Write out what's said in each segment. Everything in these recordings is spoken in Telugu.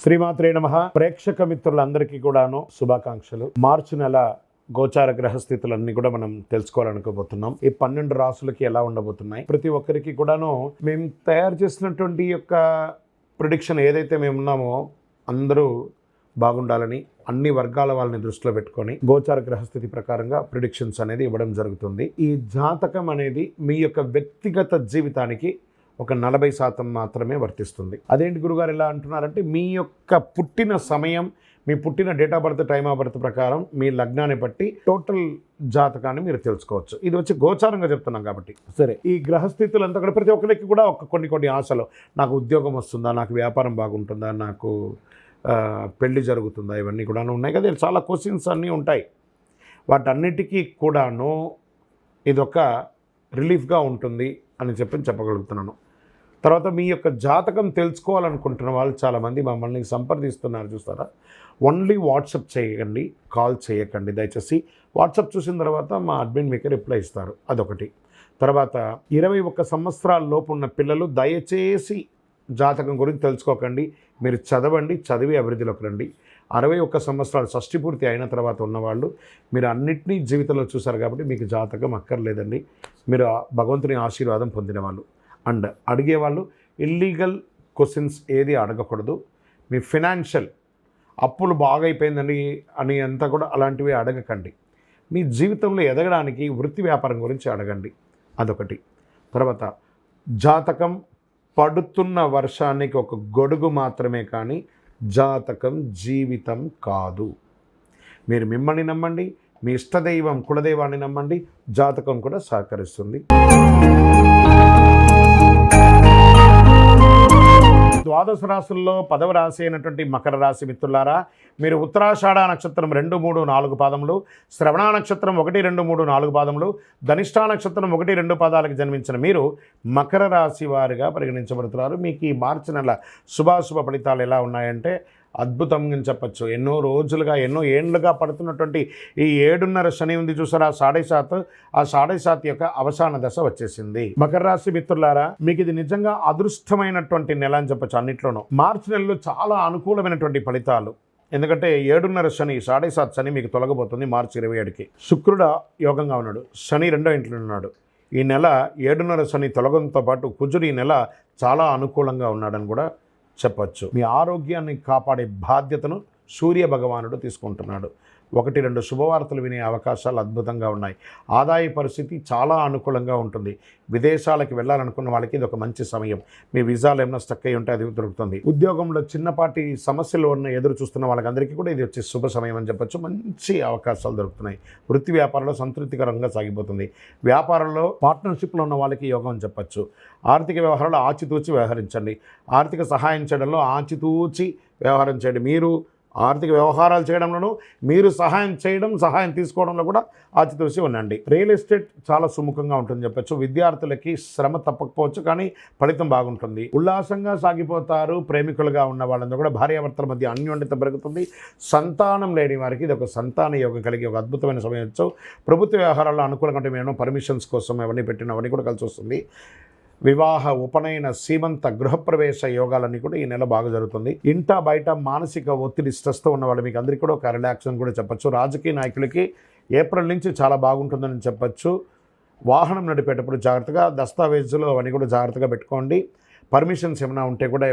శ్రీమాత్రే నమః. ప్రేక్షక మిత్రులందరికీ కూడాను శుభాకాంక్షలు. మార్చి నెల గోచార గ్రహస్థితులన్నీ కూడా మనం తెలుసుకోవాలనుకోబోతున్నాం. ఈ 12 రాసులకి ఎలా ఉండబోతున్నాయి, ప్రతి ఒక్కరికి కూడాను మేము తయారు చేసినటువంటి యొక్క ప్రిడిక్షన్ ఏదైతే మేము ఉన్నామో అందరూ బాగుండాలని అన్ని వర్గాల వాళ్ళని దృష్టిలో పెట్టుకొని గోచార గ్రహస్థితి ప్రకారంగా ప్రిడిక్షన్స్ అనేది ఇవ్వడం జరుగుతుంది. ఈ జాతకం అనేది మీ యొక్క వ్యక్తిగత జీవితానికి ఒక 40% మాత్రమే వర్తిస్తుంది. అదేంటి గురుగారు ఎలా అంటున్నారంటే, మీ యొక్క పుట్టిన సమయం, మీ పుట్టిన date of birth, time of birth ప్రకారం మీ లగ్నాన్ని బట్టి టోటల్ జాతకాన్ని మీరు తెలుసుకోవచ్చు. ఇది వచ్చి గోచారంగా చెప్తున్నాం కాబట్టి. సరే, ఈ గ్రహస్థితులు అంతా కూడా ప్రతి ఒక్కరికి కూడా కొన్ని ఆశలు, నాకు ఉద్యోగం వస్తుందా, నాకు వ్యాపారం బాగుంటుందా, నాకు పెళ్లి జరుగుతుందా, ఇవన్నీ కూడా ఉన్నాయి కదా. చాలా క్వశ్చన్స్ అన్నీ ఉంటాయి. వాటన్నిటికీ కూడాను ఇదొక రిలీఫ్గా ఉంటుంది అని చెప్పగలుగుతున్నాను. తర్వాత మీ యొక్క జాతకం తెలుసుకోవాలనుకుంటున్న వాళ్ళు చాలామంది మమ్మల్ని సంప్రదిస్తున్నారు, చూస్తారా. ఓన్లీ వాట్సాప్ చేయకండి, కాల్ చేయకండి దయచేసి. వాట్సాప్ చూసిన తర్వాత మా అడ్మిన్ మీకు రిప్లై ఇస్తారు, అదొకటి. తర్వాత 21 సంవత్సరాల లోపు ఉన్న పిల్లలు దయచేసి జాతకం గురించి తెలుసుకోకండి. మీరు చదవండి, చదివి అభివృద్ధిలోకి రండి. 61 సంవత్సరాలు షష్ఠి పూర్తి అయిన తర్వాత ఉన్నవాళ్ళు మీరు అన్నింటినీ జీవితంలో చూశారు కాబట్టి మీకు జాతకం అక్కర్లేదండి. మీరు భగవంతుని ఆశీర్వాదం పొందిన వాళ్ళు. అండ్ అడిగేవాళ్ళు ఇల్లీగల్ క్వశ్చన్స్ ఏది అడగకూడదు. మీ ఫినాన్షియల్ అప్పులు బాగా అయిపోయిందండి అని అంతా కూడా అలాంటివి అడగకండి. మీ జీవితంలో ఎదగడానికి వృత్తి వ్యాపారం గురించి అడగండి, అదొకటి. తర్వాత జాతకం పడుతున్న వర్షానికి ఒక గొడుగు మాత్రమే, కానీ జాతకం జీవితం కాదు. మీరు మిమ్మల్ని నమ్మండి, మీ ఇష్టదైవం కులదైవాన్ని నమ్మండి, జాతకం కూడా సహకరిస్తుంది. ద్వాదశ రాశుల్లో 10వ రాశి అయినటువంటి మకర రాశి మిత్రులారా, మీరు ఉత్తరాషాఢ నక్షత్రం 2, 3, 4 పాదములు, శ్రవణ నక్షత్రం 1, 2, 3, 4 పాదములు, ధనిష్ఠా నక్షత్రం 1, 2 పాదాలకు జన్మించిన మీరు మకర రాశి వారిగా పరిగణించబడుతున్నారు. మీకు ఈ మార్చి నెల శుభాశుభ ఫలితాలు ఎలా ఉన్నాయంటే అద్భుతంగా చెప్పచ్చు. ఎన్నో రోజులుగా, ఎన్నో ఏండ్లుగా పడుతున్నటువంటి ఈ 7.5 శని ఉంది చూసారా, 7.5, ఆ 7.5 యొక్క అవసాన దశ వచ్చేసింది. మకర రాశి మిత్రులారా, మీకు ఇది నిజంగా అదృష్టమైనటువంటి నెల అని చెప్పచ్చు. అన్నిట్లోనూ మార్చి నెలలో చాలా అనుకూలమైనటువంటి ఫలితాలు. ఎందుకంటే 7.5 శని, 7.5 శని మీకు తొలగబోతుంది మార్చి 27కి. శుక్రుడు యోగంగా ఉన్నాడు, శని 2వ ఇంట్లో ఉన్నాడు. ఈ నెల 7.5 శని తొలగడంతో పాటు కుజుడు ఈ నెల చాలా అనుకూలంగా ఉన్నాడని కూడా చెప్పచ్చు. మీ ఆరోగ్యాన్ని కాపాడే బాధ్యతను సూర్య భగవానుడు తీసుకుంటున్నాడు. 1-2 శుభవార్తలు వినే అవకాశాలు అద్భుతంగా ఉన్నాయి. ఆదాయ పరిస్థితి చాలా అనుకూలంగా ఉంటుంది. విదేశాలకు వెళ్ళాలనుకున్న వాళ్ళకి ఇది ఒక మంచి సమయం. మీ వీసాలు ఏమైనా స్టక్ అయి ఉంటే అది దొరుకుతుంది. ఉద్యోగంలో చిన్నపాటి సమస్యలు ఎదురు చూస్తున్న వాళ్ళకందరికీ కూడా ఇది వచ్చే శుభ సమయం అని చెప్పచ్చు. మంచి అవకాశాలు దొరుకుతున్నాయి. వృత్తి వ్యాపారంలో సంతృప్తికరంగా సాగిపోతుంది. వ్యాపారంలో పార్ట్నర్షిప్లో ఉన్న వాళ్ళకి యోగం అని చెప్పచ్చు. ఆర్థిక వ్యవహారాలు ఆచితూచి వ్యవహరించండి. ఆర్థిక సహాయం చేయడంలో ఆచితూచి వ్యవహారం చేయండి. మీరు ఆర్థిక వ్యవహారాలు చేయడంలోనూ మీరు సహాయం తీసుకోవడంలో కూడా ఆచితూచి ఉండండి. రియల్ ఎస్టేట్ చాలా సుముఖంగా ఉంటుంది చెప్పచ్చు. విద్యార్థులకి శ్రమ తప్పకపోవచ్చు, కానీ ఫలితం బాగుంటుంది. ఉల్లాసంగా సాగిపోతారు. ప్రేమికులుగా ఉన్న వాళ్ళందరూ కూడా భార్యాభర్తల మధ్య అన్యోన్యత పెరుగుతుంది. సంతానం లేని వారికి ఇది ఒక సంతాన యోగం కలిగి ఒక అద్భుతమైన సమయం వచ్చు. ప్రభుత్వ వ్యవహారాల్లో అనుకూలంగా ఉంటే మేము పర్మిషన్స్ కోసం అవన్నీ పెట్టినవన్నీ కూడా కలిసి వస్తుంది. వివాహ, ఉపనయన, సీమంత, గృహప్రవేశ యోగాలన్నీ కూడా ఈ నెల బాగా జరుగుతుంది. ఇంట బయట మానసిక ఒత్తిడి, స్ట్రెస్తో ఉన్న వాళ్ళు మీకు అందరికీ కూడా ఒక రిలాక్షన్ కూడా చెప్పచ్చు. రాజకీయ నాయకులకి ఏప్రిల్ నుంచి చాలా బాగుంటుందని చెప్పచ్చు. వాహనం నడిపేటప్పుడు జాగ్రత్తగా, దస్తావేజులు అవన్నీ కూడా జాగ్రత్తగా పెట్టుకోండి. పర్మిషన్స్ ఏమైనా ఉంటే కూడా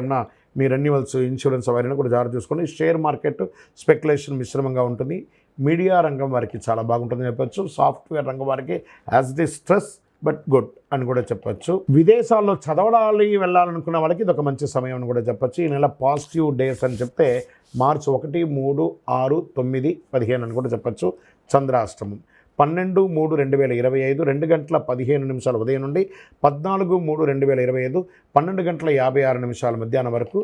మీ రెన్యువల్స్, ఇన్సూరెన్స్ అవన్నీ కూడా జాగ్రత్త చూసుకోండి. షేర్ మార్కెట్ స్పెక్యులేషన్ మిశ్రమంగా ఉంటుంది. మీడియా రంగం వారికి చాలా బాగుంటుందని చెప్పచ్చు. సాఫ్ట్వేర్ రంగం వారికి as the stress but good అని కూడా చెప్పచ్చు. విదేశాల్లో చదవడాలి వెళ్ళాలనుకున్న వాళ్ళకి ఇది ఒక మంచి సమయం అని కూడా చెప్పచ్చు. ఈ నెల పాజిటివ్ డేస్ అని చెప్తే మార్చి 1, 3, 6, 9, 15 అని కూడా చెప్పచ్చు. చంద్రాష్టమం 12/3/2025 2:15 ఉదయం నుండి 14/3/2025 12:56 మధ్యాహ్నం వరకు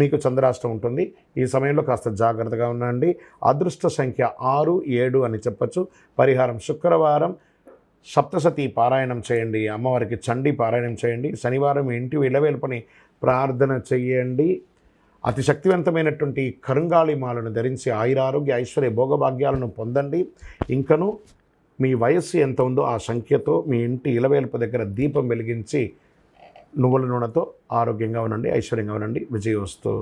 మీకు చంద్రాష్టం ఉంటుంది. ఈ సమయంలో కాస్త జాగ్రత్తగా ఉండండి. అదృష్ట సంఖ్య 6, 7 అని చెప్పచ్చు. పరిహారం శుక్రవారం సప్తశతి పారాయణం చేయండి. అమ్మవారికి చండీ పారాయణం చేయండి. శనివారం ఇంటి ఇలవేల్పని ప్రార్థన చేయండి. అతి శక్తివంతమైనటువంటి కరుంగాళి మాలను ధరించి ఆయురారోగ్య ఐశ్వర్య భోగభాగ్యాలను పొందండి. ఇంకను మీ వయస్సు ఎంత ఉందో ఆ సంఖ్యతో మీ ఇంటి ఇలవేల్పు దగ్గర దీపం వెలిగించి నువ్వుల నూనెతో ఆరోగ్యంగా ఉండండి, ఐశ్వర్యంగా ఉండండి. విజయోస్తు.